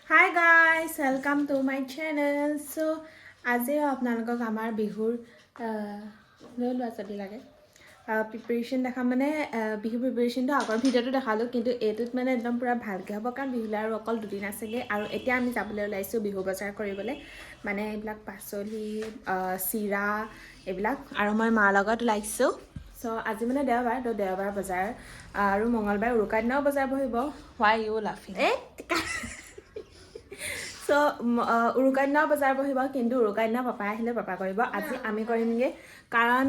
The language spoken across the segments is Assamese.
Hi guys, welcome to my channel. So, আজি আপোনালোকক আমাৰ বিহুৰ লৈ লোৱা যদি লাগে প্ৰিপাৰেশ্যন দেখা মানে বিহু প্ৰিপাৰেশ্যনটো আগৰ ভিডিঅ'টো দেখালোঁ কিন্তু এইটোত মানে একদম পুৰা ভালকৈ হ'ব কাৰণ বিহুলৈ আৰু অকল দুদিন আছেগৈ আৰু এতিয়া আমি যাবলৈ ওলাইছোঁ বিহু বজাৰ কৰিবলৈ মানে এইবিলাক পাচলি চিৰা এইবিলাক আৰু মই মাৰ লগত ওলাইছোঁ চ' আজি মানে দেওবাৰ তো দেওবাৰ বজাৰ আৰু মঙলবাৰে উৰুকাৰ দিনাও বজাৰ বহিব হোৱাই ইউ লাফিং চ' উৰুকাৰ দিনাও বজাৰ বহিব কিন্তু উৰুকাৰ দিনা পাপাই আহিলে পাপা কৰিব আজি আমি কৰিমগৈ কাৰণ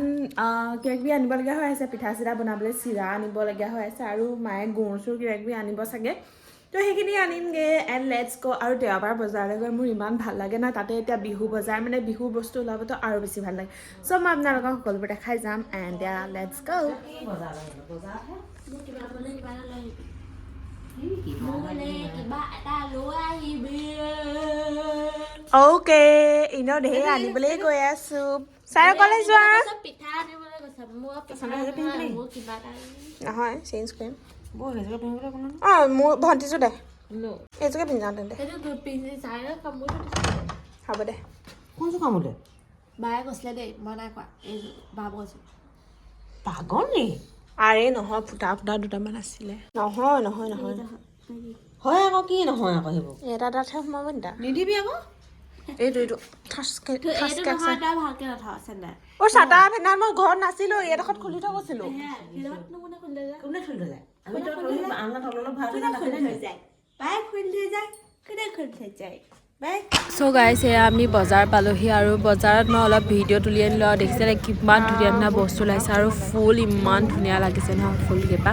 কিবা কিবি আনিবলগীয়া হৈ আছে পিঠা চিঠা বনাবলৈ চিৰা আনিবলগীয়া হৈ আছে আৰু মায়ে গুৰ চুৰ কিবা কিবি আনিব চাগে তো সেইখিনি আনিমগৈ এণ্ড লেটছ গ' আৰু দেওবাৰ বজাৰলৈ গৈ মোৰ ইমান ভাল লাগে না তাতে এতিয়া বিহু বজাৰ মানে বিহু বস্তু ওলাবতো আৰু বেছি ভাল লাগে চ' মই আপোনালোকক সকলোবোৰ দেখাই যাম এণ্ড লেটছ গ' অ'কে ইনো ধেৰ আনিবলৈ গৈ আছো চাই কলেজ যোৱা নহয় চেঞ্জ কৰিম অঁ মোৰ ভণ্টিযোৰ দে এইযোৰকে পিন্ধি যাওঁ তেন্তে হ'ব দে কোনযোৰ কামোলে বায়ে কৈছিলে দেই মই নাই কোৱা এইযোৰ বাবু কৈছোঁ পাগল নি আৰে নহয় ফুটা ফুটা দুটামান আছিলে নহয় নহয় নহয় হয় আকৌ কি নহয় আকৌ সেইবোৰ এটা তাতহে সোমাব নিতা নিদিবি আকৌ এইটো এইটো নহয় তই ভালকৈ নথওঁ চেণ্ডাই অ চাটা ফেনাত মই ঘৰত নাছিলো এইডোখৰত খুলি থৈ গৈছিলো কোনে খুলি থৈ যায় আমি তো আনলা তললৈ ভৰাই থৈ যায় বায়ে খুলি থৈ যায় কোনে খুলি থৈ যায় বাই চ' গাইছ এয়া আমি বজাৰ পালোহি আৰু বজাৰত মই অলপ ভিডিঅ' তুলি আনিলোঁ আৰু দেখিছিলে কিমান ধুনীয়া ধুনীয়া বস্তু ওলাইছে আৰু ফুল ইমান ধুনীয়া লাগিছে নহয় ফুলকেইপা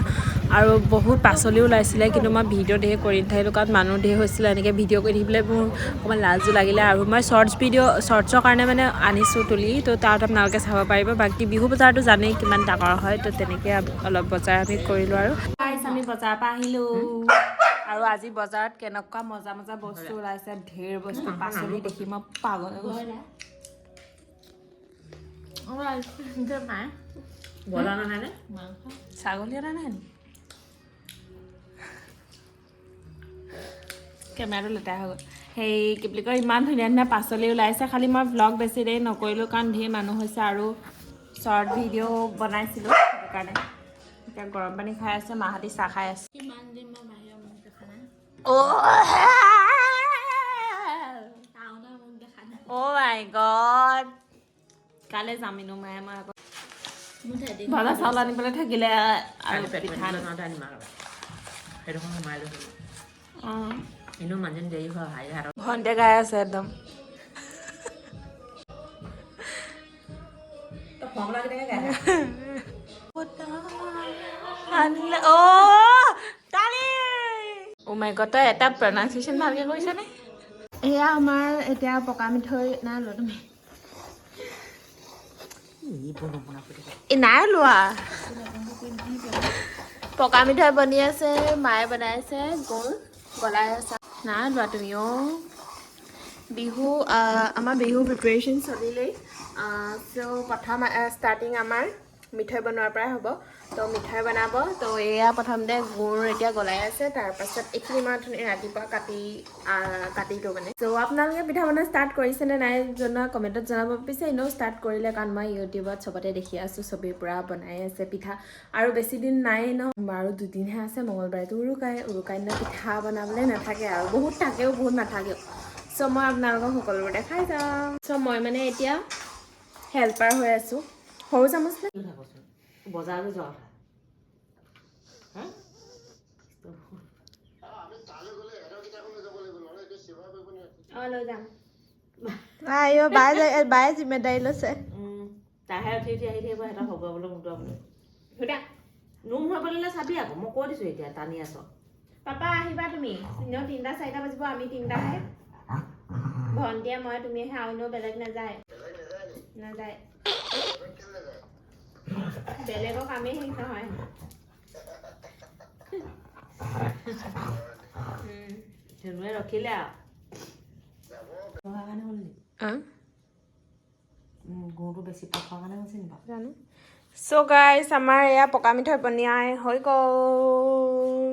আৰু বহুত পাচলিও ওলাইছিলে কিন্তু মই ভিডিঅ' ধেৰ কৰি নাথাকিলোঁ কাৰণ মানুহ ধেৰ হৈছিলে এনেকৈ ভিডিঅ' কৰি থাকিবলৈ মোৰ অকণমান লাজো লাগিলে আৰু মই শ্বৰ্টছৰ কাৰণে মানে আনিছোঁ তুলি তো তাত আপোনালোকে চাব পাৰিব বাকী বিহু বজাৰটো জানেই কিমান ডাঙৰ হয় তো তেনেকৈ অলপ বজাৰ আমি কৰিলোঁ আৰু আমি বজাৰৰ পৰা আহিলোঁ আৰু আজি বজাৰত কেনেকুৱা মজা মজা বস্তু ওলাইছে ঢেৰ বস্তু পাচলি দেখি মই পাগল হৈ গৈছোঁ ছাগলী এটা নাই কেমেৰাটো লেতেৰা হৈ গ'ল সেই কি বুলি কয় ইমান ধুনীয়া ধুনীয়া পাচলি ওলাইছে খালি মই ভ্লগ বেছি দেৰি নকৰিলোঁ কাৰণ ধেৰ মানুহ হৈছে আৰু শ্বৰ্ট ভিডিঅ' বনাইছিলোঁ সেইকাৰণে এতিয়া গৰম পানী খাই আছে মাহঁতি চাহ খাই আছে কিমান দিন মই বাহিৰৰ মুখ দেখা নাই টাউনৰ মুখ দেখা নাই অ' মাই গড কালে যাম ইনো মায়ে মই আকৌ ভজা চাউল আনিবলৈ থাকিলে আৰু পিঠা অঁ ভণ্টিয়ে গাই আছে একদম অ' মাই গড তই এটা প্ৰনাউন্সিয়েশ্যন ভালকৈ কৰিছনে এয়া আমাৰ এতিয়া পকা মিঠৈ নাই লোৱা তুমি নাই লোৱা পকা মিঠৈ বনি আছে মায়ে বনাইছে গুৰ গলাই আছে নাই লোৱা তুমি অঁ বিহু আমাৰ বিহু প্ৰিপাৰেশ্যন চলিলেই চ' প্ৰথম ষ্টাৰ্টিং আমাৰ মিঠৈ বনোৱাৰ পৰাই হ'ব তো মিঠৈ বনাব তো এয়া প্ৰথমতে গুৰ এতিয়া গলাই আছে তাৰপাছত এইখিনি মই ৰাতিপুৱা কাটিলোঁ মানে চ' আপোনালোকে পিঠা বনোৱা ষ্টাৰ্ট কৰিছেনে নাই জনোৱা কমেণ্টত জনাব পিছে এনেও ষ্টাৰ্ট কৰিলে কাৰণ মই ইউটিউবত চবতে দেখি আছোঁ চবেই পূৰা বনাই আছে পিঠা আৰু বেছি দিন নাই ন আৰু দুদিনহে আছে মঙলবাৰেতো উৰুকাৰ দিনা পিঠা বনাবলৈ নাথাকে আৰু বহুত থাকেও বহুত নাথাকেও চ' মই আপোনালোকক সকলোবোৰ দেখাই যাম চ' মই মানে এতিয়া হেল্পাৰ হৈ আছোঁ সৰু চামুচ বজাৰলৈ যোৱা অঁ লৈ যাম বায়ে জিম্মেদাৰী লৈছে তাহে উঠি উঠি আহি থাকিব সিহঁতৰ হগুৱাবলৈ মুতুৱাবলৈ নোম হ'বলৈ চাবি আকৌ মই কৈ দিছোঁ এতিয়া টানি আছ পাপা আহিবা তুমি এনেও 3টা 4টা বাজিব আমি 3টাহে ভণ্টিয়ে মই তুমিহে আৰু এনেও বেলেগ নাযায় বেলেগৰ কামেই শেষ নহয় ৰখিলে গুৰটো বেছি পকাৰ কাৰণে হৈছে নি জানো চ' গাইছ আমাৰ এয়া পকা মিঠৈ বনাই হৈ গ'ল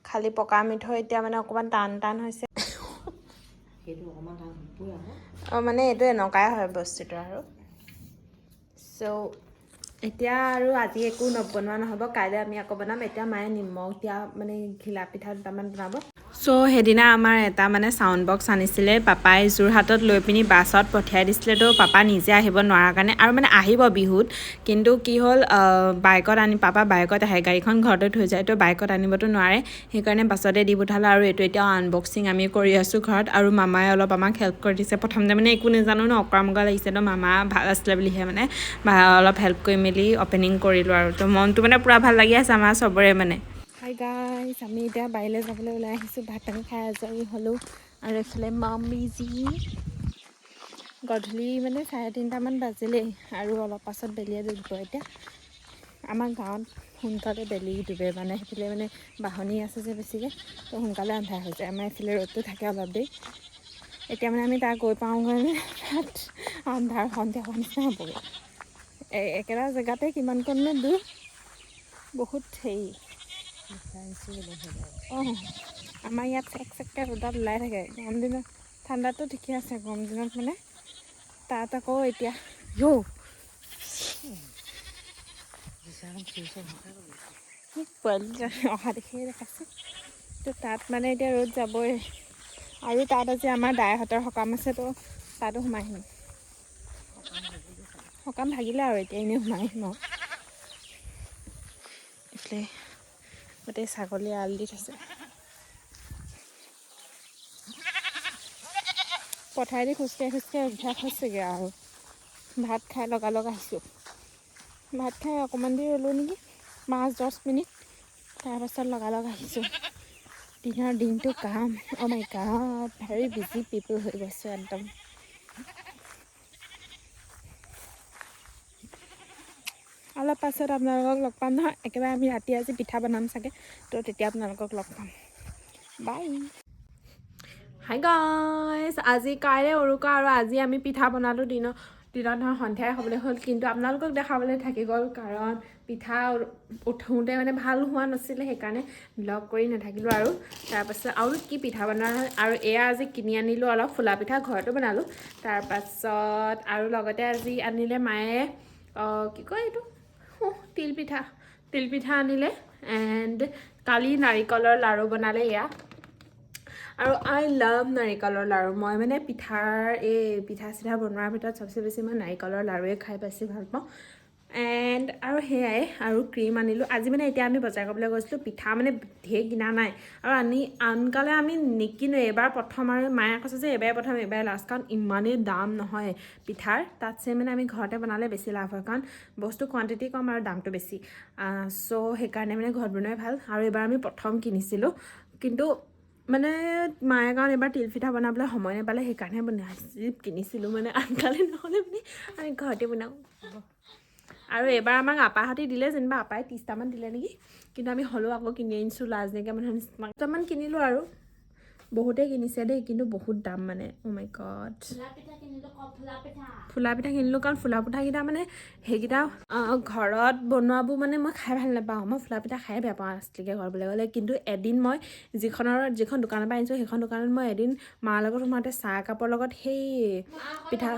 খালি পকা মিঠৈ এতিয়া মানে অকণমান টান টান হৈছে মানে এইটো এনেকুৱাই হয় বস্তুটো আৰু চ' এতিয়া আৰু আজি একো নবনোৱা নহ'ব কাইলৈ আমি আকৌ বনাম এতিয়া মায়ে নিমখ দিয়া মানে ঘিলা পিঠা দুটামান বনাব চ' সেইদিনা আমাৰ এটা মানে চাউণ্ড বক্স আনিছিলে পাপাই যোৰহাটত লৈ পিনি বাছত পঠিয়াই দিছিলে তো পাপা নিজে আহিব নোৱাৰাৰ কাৰণে আৰু মানে আহিব বিহুত কিন্তু কি হ'ল পাপা বাইকত আহে গাড়ীখন ঘৰতে থৈ যায় তো বাইকত আনিবতো নোৱাৰে সেইকাৰণে বাছতে দি পঠালে আৰু এইটো এতিয়া আনবক্সিং আমি কৰি আছোঁ ঘৰত আৰু মামাই অলপ আমাক হেল্প কৰি দিছে প্ৰথমতে মানে একো নাজানো ন অকৰা মকৰা লাগিছে তো মামা ভাল আছিলে বুলিহে মানে অলপ হেল্প কৰি মেলি অপেনিং কৰিলোঁ আৰু তো মনটো মানে পূৰা ভাল লাগি আছে আমাৰ চবৰে মানে হাই গাইছ আমি এতিয়া বাহিৰলৈ যাবলৈ ওলাই আহিছোঁ ভাত পানী খাই আজৰি হ'লোঁ আৰু এইফালে মামিজি গধূলি মানে 3:30মান বাজিলেই আৰু অলপ পাছত বেলিয়ে ডুবিব এতিয়া আমাৰ গাঁৱত সোনকালে বেলি ডুবে মানে সেইফালে মানে বাহনি আছে যে বেছিকৈ তো সোনকালে আন্ধাৰ হৈ যায় আমাৰ এইফালে ৰ'দটো থাকে অলপ দেৰি এতিয়া মানে আমি তাৰ গৈ পাওঁগৈ তাত আন্ধাৰ সন্ধিয়া হোৱা নিচিনা হ'বগৈ একেটা জেগাতে কিমানকণনো দূৰ বহুত হেৰি অঁ আমাৰ ইয়াত চেক চেককৈ ৰ'দত ওলাই থাকে গৰম দিনত ঠাণ্ডাতো ঠিকে আছে গৰম দিনত মানে তাত আকৌ এতিয়া পোৱালি অহা দেখিয়ে দেখাইছোঁ তো তাত মানে এতিয়া ৰ'দ যাবই আৰু তাত আজি আমাৰ দাইহঁতৰ সকাম আছে তো তাতো সোমাই আহিম সকাম ভাগিলে আৰু এতিয়া এনেই সোমাই আহিম আৰু এইফালে গোটেই ছাগলী আল দি থৈছে পথাৰেদি খোজকাঢ়ি খোজকাঢ়ি অভ্যাস হৈছেগৈ আৰু ভাত খাই লগালগ আহিছোঁ ভাত খাই অকণমান দেৰি ৰ'লোঁ নেকি 5-10 মিনিট তাৰপাছত লগালগ আহিছোঁ দিনটো কাম অ' মাই গড ভেৰি বিজি পিপল হৈ গৈছোঁ একদম অলপ পাছত আপোনালোকক লগ পাম নহয় একেবাৰে আমি ৰাতি আজি পিঠা বনাম চাগে তো তেতিয়া আপোনালোকক লগ পাম বাই হাই গাইছ আজি কাইলৈ উৰুকা আৰু আজি আমি পিঠা বনালোঁ দিনত নহয় সন্ধিয়াই হ'বলৈ হ'ল কিন্তু আপোনালোকক দেখাবলৈ থাকি গ'ল কাৰণ পিঠা উঠোঁতে মানে ভাল হোৱা নাছিলে সেইকাৰণে ব্লগ কৰি নাথাকিলোঁ আৰু তাৰপাছত আৰু কি পিঠা বনোৱা আৰু এয়া আজি কিনি আনিলোঁ অলপ ফুলা পিঠা ঘৰতো বনালোঁ তাৰপাছত আৰু লগতে আজি আনিলে মায়ে কি কয় এইটো তিলপিঠা আনিলে এণ্ড কালি নাৰিকলৰ লাড়ু বনালে এয়া আৰু আই লাভ নাৰিকলৰ লাড়ু মই মানে পিঠা চিঠা বনোৱাৰ ভিতৰত চবচে বেছি মই নাৰিকলৰ লাড়ুৱে খাই বেছি ভাল পাওঁ এণ্ড আৰু সেয়াই আৰু ক্ৰীম আনিলোঁ আজি মানে এতিয়া আমি বজাৰ কৰিবলৈ গৈছিলোঁ পিঠা মানে ঢেৰ কিনা নাই আৰু আনকালে আমি নিকিনোৱে এইবাৰ প্ৰথম আৰু মায়ে কৈছে যে এইবাৰে প্ৰথম এইবাৰে লাষ্ট কাৰণ ইমানেই দাম নহয় পিঠাৰ তাতছে মানে আমি ঘৰতে বনালে বেছি লাভ হয় কাৰণ বস্তু কোৱান্টিটি কম আৰু দামটো বেছি চ' সেইকাৰণে মানে ঘৰত বনোৱাই ভাল আৰু এইবাৰ আমি প্ৰথম কিনিছিলোঁ কিন্তু মানে মায়ে কাৰণ এইবাৰ তিলপিঠা বনাবলৈ সময় নাপালে সেইকাৰণে কিনিছিলোঁ মানে আনকালে নহ'লে মানে আমি ঘৰতে বনাওঁ আৰু এইবাৰ আমাক আপাহঁতি দিলে যেনিবা আপাই 30টামান দিলে নেকি কিন্তু আমি হ'লেও আকৌ কিনি আনিছোঁ লাজ নাইকিয়া মানুহৰ নিচিনা 30টামান কিনিলোঁ আৰু বহুতেই কিনিছে দেই কিন্তু বহুত দাম মানে অ' মাই গড ফুলা পিঠা কিনিলোঁ কাৰণ ফুলা পিঠাকেইটা মানে সেইকেইটা ঘৰত বনোৱাবোৰ মানে মই খাই ভাল নাপাওঁ মই ফুলা পিঠা খাই বেয়া পাওঁ আচলতে ঘৰলৈ গ'লে কিন্তু এদিন মই যিখন দোকানৰ পৰা আনিছোঁ সেইখন দোকানত মই এদিন মাৰ লগত সোমাওঁতে চাহ একাপৰ লগত সেই পিঠা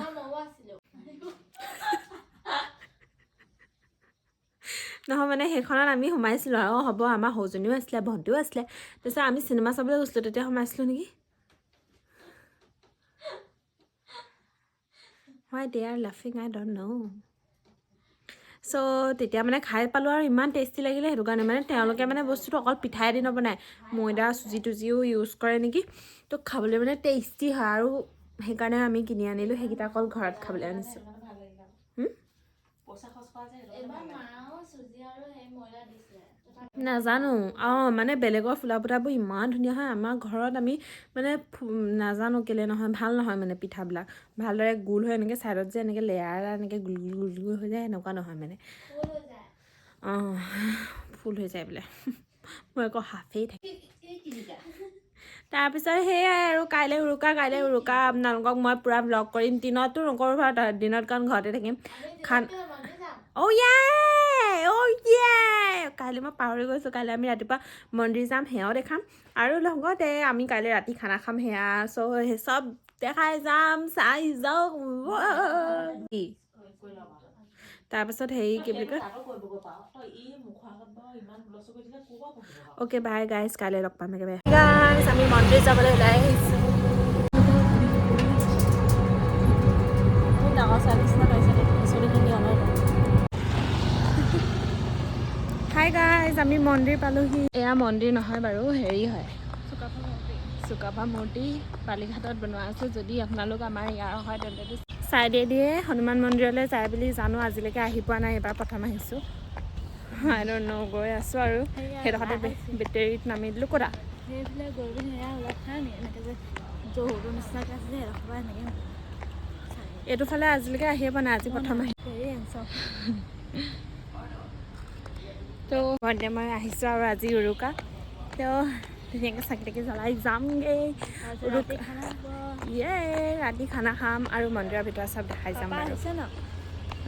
নহয় মানে সেইখনত আমি সোমাইছিলোঁ আৰু হ'ব আমাৰ সৌজনীও আছিলে ভণ্টিও আছিলে তাৰপিছত আমি চিনেমা চাবলৈ গৈছিলোঁ তেতিয়া সোমাইছিলোঁ নেকি Why they are laughing I don't know চ' তেতিয়া মানে খাই পালোঁ আৰু ইমান টেষ্টি লাগিলে সেইটো কাৰণে মানে তেওঁলোকে মানে বস্তুটো অকল পিঠাই দি নবনায় ময়দা চুজিও ইউজ কৰে নেকি তো খাবলৈ মানে টেষ্টি হয় আৰু সেইকাৰণে আমি কিনি আনিলোঁ সেইকেইটা অকল ঘৰত খাবলৈ আনিছোঁ নাজানো মানে বেলেগৰ ফুলা পিঠাবোৰ ইমান ধুনীয়া হয় আমাৰ ঘৰত আমি মানে নাজানো কেলে নহয় ভাল নহয় মানে পিঠাবিলাক ভালদৰে গোল হৈ এনেকৈ ছাইডত যে এনেকৈ লেয়াৰ এনেকৈ গোল গোল হৈ যায় এনেকুৱা নহয় মানে ফুল হৈ যায় বোলে মই আকৌ হাফেই থাকি তাৰপিছত সেয়াই আৰু কাইলৈ উৰুকা আপোনালোকক মই পূৰা ব্লগ কৰিম দিনততো নকৰোঁ বাৰু দিনত কাৰণ ঘৰতে থাকিম অ' য়াই কাইলৈ মই পাহৰি গৈছোঁ কাইলৈ আমি ৰাতিপুৱা মন্দিৰ যাম সেয়াও দেখাম আৰু লগতে আমি কাইলৈ ৰাতি খানা খাম সেয়া সেই চব দেখাই যাম চাই যাওক তাৰপিছত হেৰি কি বুলি কয় অ'কে বাই গাইজ কাইলৈ লগ পাম একেবাৰে গাইজ আমি মন্দিৰ যাবলৈ ওলাই আহিছোঁ ডাঙৰ ছোৱালী নিচিনা পাইছে চুলিখিনি অলপ হাই গাইজ আমি মন্দিৰ পালোহি এয়া মন্দিৰ নহয় বাৰু হেৰি হয় চুকাফা মূৰ্তি বালিঘাটত বনোৱা আছে যদি আপোনালোক আমাৰ ইয়াৰ হয় তেন্তে চাইডে দিয়ে হনুমান মন্দিৰলৈ যায় বুলি জানো আজিলৈকে আহি পোৱা নাই এবাৰ প্ৰথম আহিছোঁ গৈ আছোঁ আৰু সেইডোখৰতে বেটেৰীত নামি দিলোঁ ক'তা সেইফালে গৈ পিনি সেয়া অলপ খাই এনেকৈ যে জহুটো নিচিনাকৈ আছে যে এডোখৰ এনেকৈ এইটো ফালে আজিলৈকে আহিয়ে পোৱা নাই আজি প্ৰথম আহি তো ভণ্টিয়ে মই আহিছোঁ আৰু আজি উৰুকা তো ধুনীয়াকৈ চাকি তাকি জ্বলাই যামগৈ ৰাতি খানা খাম আৰু মন্দিৰৰ ভিতৰত চব দেখাই যাম বাৰু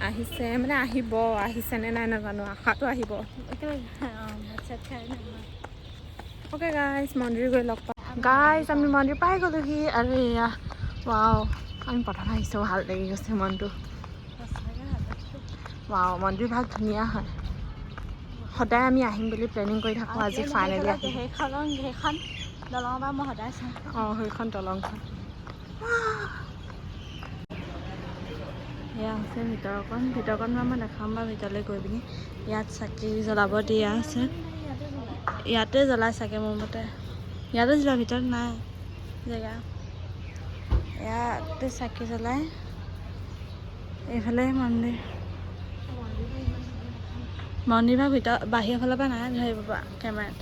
আহিছে মানে আহিছেনে নাই নাজানো আশাটো আহিব অ'কে গাইজ মন্দিৰ গৈ লগ পাম গাইজ আমি মন্দিৰ পাই গ'লোহি আৰু এয়া ৱাও আমি প্ৰথম আহিছোঁ ভাল লাগি গৈছে মনটো ৱাও মন্দিৰ ভাগ ধুনীয়া হয় সদায় আমি আহিম বুলি প্লেনিং কৰি থাকোঁ আজি ফাইনেলি সেইখন দলঙৰ পৰা মই সদায় চাওঁ সেইখন দলংখন এয়া আছে ভিতৰকণ মই দেখাম বাৰু ভিতৰলৈ গৈ পিনি ইয়াত চাকি জ্বলাব দিয়া আছে ইয়াতে জ্বলাই চাগে মোৰ মতে ইয়াতে জ্বলাই ভিতৰত নাই জেগা ইয়াতে চাকি জ্বলাই এইফালে মন্দিৰ ভাগ ভিতৰত বাহিৰৰ ফালৰ পৰা নাই ধৰিব পৰা কেমেৰাত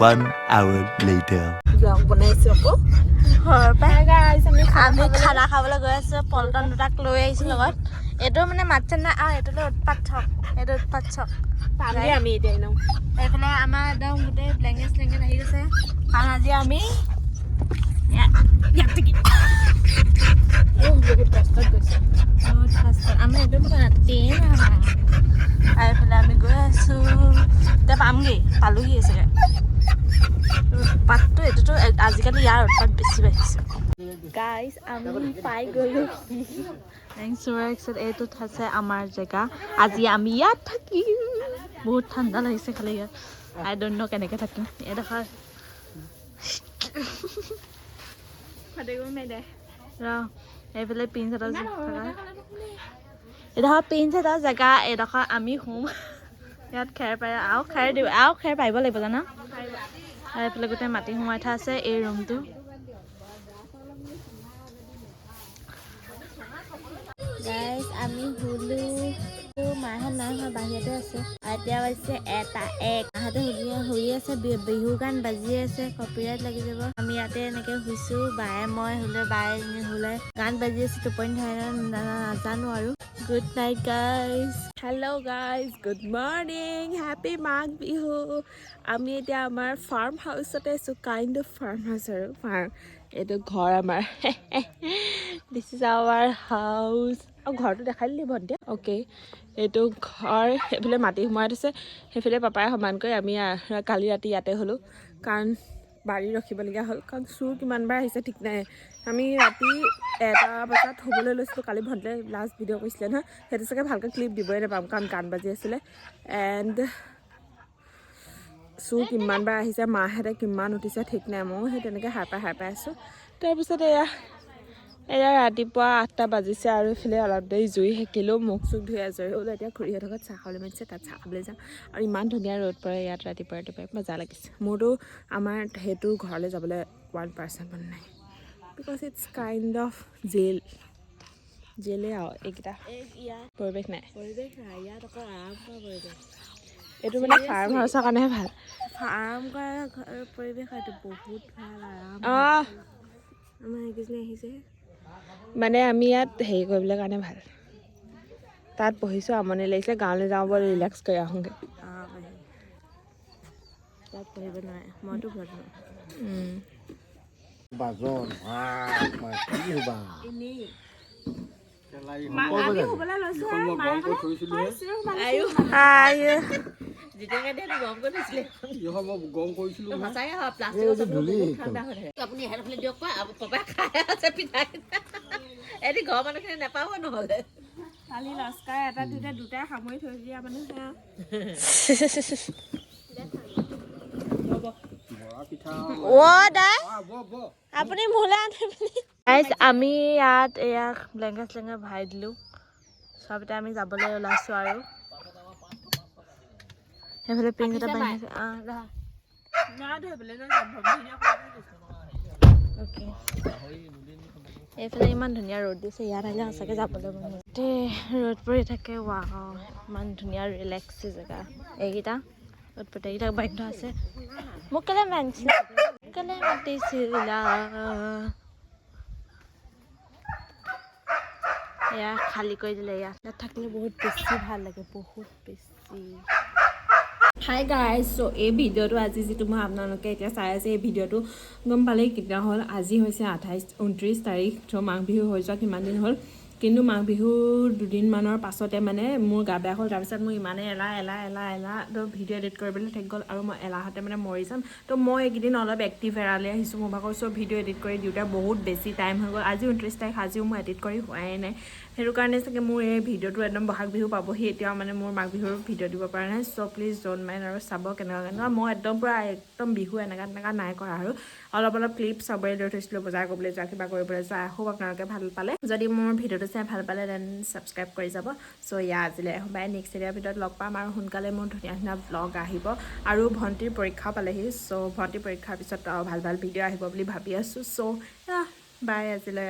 1 hour later. বনাইছোঁ আকৌ আমি খানা খাবলৈ গৈ আছোঁ পল্টন দুটাক লৈ আহিছোঁ লগত এইটো মানে মাতছে নাই এইটোলৈ উৎপাত চক আমি এতিয়া এনেও এইফালে আমাৰ একদম গোটেই ব্লেংকেট আহি গৈছে কাৰণ আজি আমি বহুত কষ্টত গৈছোঁ আমি একদম ৰাতি আৰু এইফালে আমি গৈ আছোঁ এতিয়া পালোহি চাগে উৎপাতটো এইটোতো আজিকালি ইয়াৰ উৎপাত বেছি বাঢ়িছে গাইজ আমি পাই গ'লো এইটোত আছে আমাৰ জেগা আজি আমি ইয়াত থাকিম বহুত ঠাণ্ডা লাগিছে খালি ইয়াত আই ডণ্ট ন' কেনেকৈ থাকিম এইডোখৰ এইফালে পিঞ্চেটৰ জেগা এইডোখৰ আমি শুম ইয়াত খেৰ পাই আৰু খেৰ পাৰিব লাগিব জানা আৰু এইফালে গোটেই মাটি সোমাই থোৱা আছে এই ৰুমটো গাইজ আমি শুলো মাহঁত নাই হোৱা বাহিৰতে আছে এতিয়া হৈছে 1:01 মাহঁতে শুই আছে বিহু গান বাজি আছে কপিৰাইট লাগি যাব আমি ইয়াতে এনেকৈ শুইছোঁ বায়ে মই শুলে বায়ে শুলে গান বাজি আছে টোপনি ধৰে নাজানো আৰু good night guys hello' guys good morning happy Magh Bihu আমি এতিয়া আমাৰ ফাৰ্ম হাউচতে আছোঁ কাইণ্ড অফ ফাৰ্ম হাউচ আৰু এইটো ঘৰ আমাৰ দিছ ইজ আৱাৰ হাউচ আৰু ঘৰটো দেখাই দিলি ভণ্টি অ'কে এইটো ঘৰ সেইফালে মাটি সোমাই থৈছে সেইফালে পাপাই সমান কৰি আমি কালি ৰাতি ইয়াতে হ'লোঁ কাৰণ বাৰী ৰখিবলগীয়া হ'ল কাৰণ চোৰ কিমানবাৰ আহিছে ঠিক নাই আমি ৰাতি 1 বজাত শুবলৈ লৈছিলোঁ কালি ভণ্টিয়ে লাষ্ট ভিডিঅ' কৰিছিলে নহয় সেইটো চাগে ভালকৈ ক্লিপ দিবই নাপাম কাৰণ গান বাজি আছিলে এণ্ড চোৰ কিমানবাৰ আহিছে মাহঁতে কিমান উঠিছে ঠিক নাই ময়ো সেই তেনেকৈ সাৰ পাই আছোঁ তাৰপিছত এয়া ৰাতিপুৱা 8টা বাজিছে আৰু এইফালে অলপ দেৰি জুই সেকিলেও মুখ চুখ ধুই আজৰি হ'লোঁ এতিয়া খুৰীহঁতৰ ঘৰত চাহ খাবলৈ মাতিছে তাত চাহ খাবলৈ যাম আৰু ইমান ধুনীয়া ৰ'দ পৰে ইয়াত ৰাতিপুৱাই মজা লাগিছে মোৰতো আমাৰ সেইটো ঘৰলৈ যাবলৈ 1% মন নাই because it's kind of jail জেলে আৰু এইকেইটা ইয়াত পৰিৱেশ নাই পৰিৱেশ নাই, ইয়াত অকল আৰাম কৰা পৰিৱেশ। এইটো মানে ফাৰ্ম হাউচৰ কাৰণেহে ভাল আৰাম কৰা পৰিৱেশ হয়তো বহুত ভাল আৰাম। অঁ আমাৰ এইকেইজনী আহিছে। মানে আমি ইয়াত হেৰি কৰিবলৈ কাৰণে ভাল তাত পঢ়িছোঁ আমনি লাগিছে গাঁৱলৈ যাওঁ ব'ল ৰিলেক্স কৰি আহোঁগৈ তাত পঢ়িব নোৱাৰে, মইতো ঘৰত নোৱাৰোঁ। বাজন কি হবা এনেই আমি হ'বলৈ লৈছোঁ আৰু যেতিয়াকে দিয়ে গৰম কৰি থৈছিলে গৰম কৰিছিলো সঁচাকে হয় প্লাষ্টিকৰ চাবটো বহুত ঠাণ্ডা হৈ থাকে আপুনি এহেঁতৰ ফালে দিয়ক কোৱা পপাই খাই আছে পিঠা এটি ঘৰৰ মানুহখিনি নাপাব নহ'লে কালি লস্কাৰে এটা দুটাই সামৰি থৈ দিয়া মানে সেয়া আপুনি মোলৈ আমি ইয়াত এয়া ব্লেংকেট চেংকেট ভৰাই দিলোঁ চব এতিয়া আমি যাবলৈ ওলাইছোঁ আৰু সেইফালে পিংক এটা বান্ধি আছে অ'কে এইফালে ইমান ধুনীয়া ৰ'দ দিছে ইয়াত আহিলে সঁচাকৈ যাবলৈ মন গোটেই ৰ'দ পৰি থাকে ৱাও ইমান ধুনীয়া ৰিলেক্সি জেগা এইকেইটা ৰ'দ পৰি এইকেইটাক বান্ধি থোৱা আছে মোক কেলৈ মাতিছিলা এয়া খালী কৰি দিলে ইয়াত থাকিলে বহুত বেছি ভাল লাগে বহুত বেছি হাই গাইজ চ' এই ভিডিঅ'টো আজি যিটো মই আপোনালোকে এতিয়া চাই আছে এই ভিডিঅ'টো গম পালেই কেতিয়া হ'ল আজি হৈছে 29 তাৰিখ চ' মাঘ বিহু হৈ যোৱা কিমান দিন হ'ল কিন্তু মাঘ বিহুৰ দুদিনমানৰ পাছতে মানে মোৰ গা বেয়া হ'ল তাৰপিছত মোৰ ইমানেই এলাহ তো ভিডিঅ' এডিট কৰিবলৈ থাকি গ'ল আৰু মই এলাহতে মানে মৰি যাম তো মই এইকেইদিন অলপ এক্টিভ এৰালে আহিছোঁ মোৰ ভাগৰ চ' ভিডিঅ' এডিট কৰি দিওঁতে বহুত বেছি টাইম হৈ গ'ল আজি 29 তাৰিখ আজিও মই এডিট কৰি হোৱাই নাই সেইটো কাৰণে চাগে মোৰ এই ভিডিঅ'টো একদম বহাগ বিহু পাবহি এতিয়াও মানে মোৰ মাঘ বিহুৰ ভিডিঅ' দিব পৰা নাই চ' প্লিজ ড'ন্ট মাইণ্ড আৰু চাব কেনেকুৱা মই একদম বিহু এনেকুৱা নাই কৰা আৰু অলপ ক্লিপ চবৰে লৈ থৈছিলোঁ বজাৰ কৰিবলৈ যোৱা কিবা কৰিবলৈ যোৱা খুব আপোনালোকে ভাল পালে যদি মোৰ ভিডিঅ'টো চাই ভাল পালে দেন ছাবস্ক্ৰাইব কৰি যাব চ' আজিলৈ বাই নেক্সট এৰিয়াৰ ভিডিঅ'ত লগ পাম আৰু সোনকালে মোৰ ধুনীয়া ব্লগ আহিব আৰু ভণ্টিৰ পৰীক্ষাও পালেহি চ' ভণ্টিৰ পৰীক্ষাৰ পিছত ভাল ভিডিঅ' আহিব বুলি ভাবি আছোঁ চ' বাই আজিলৈ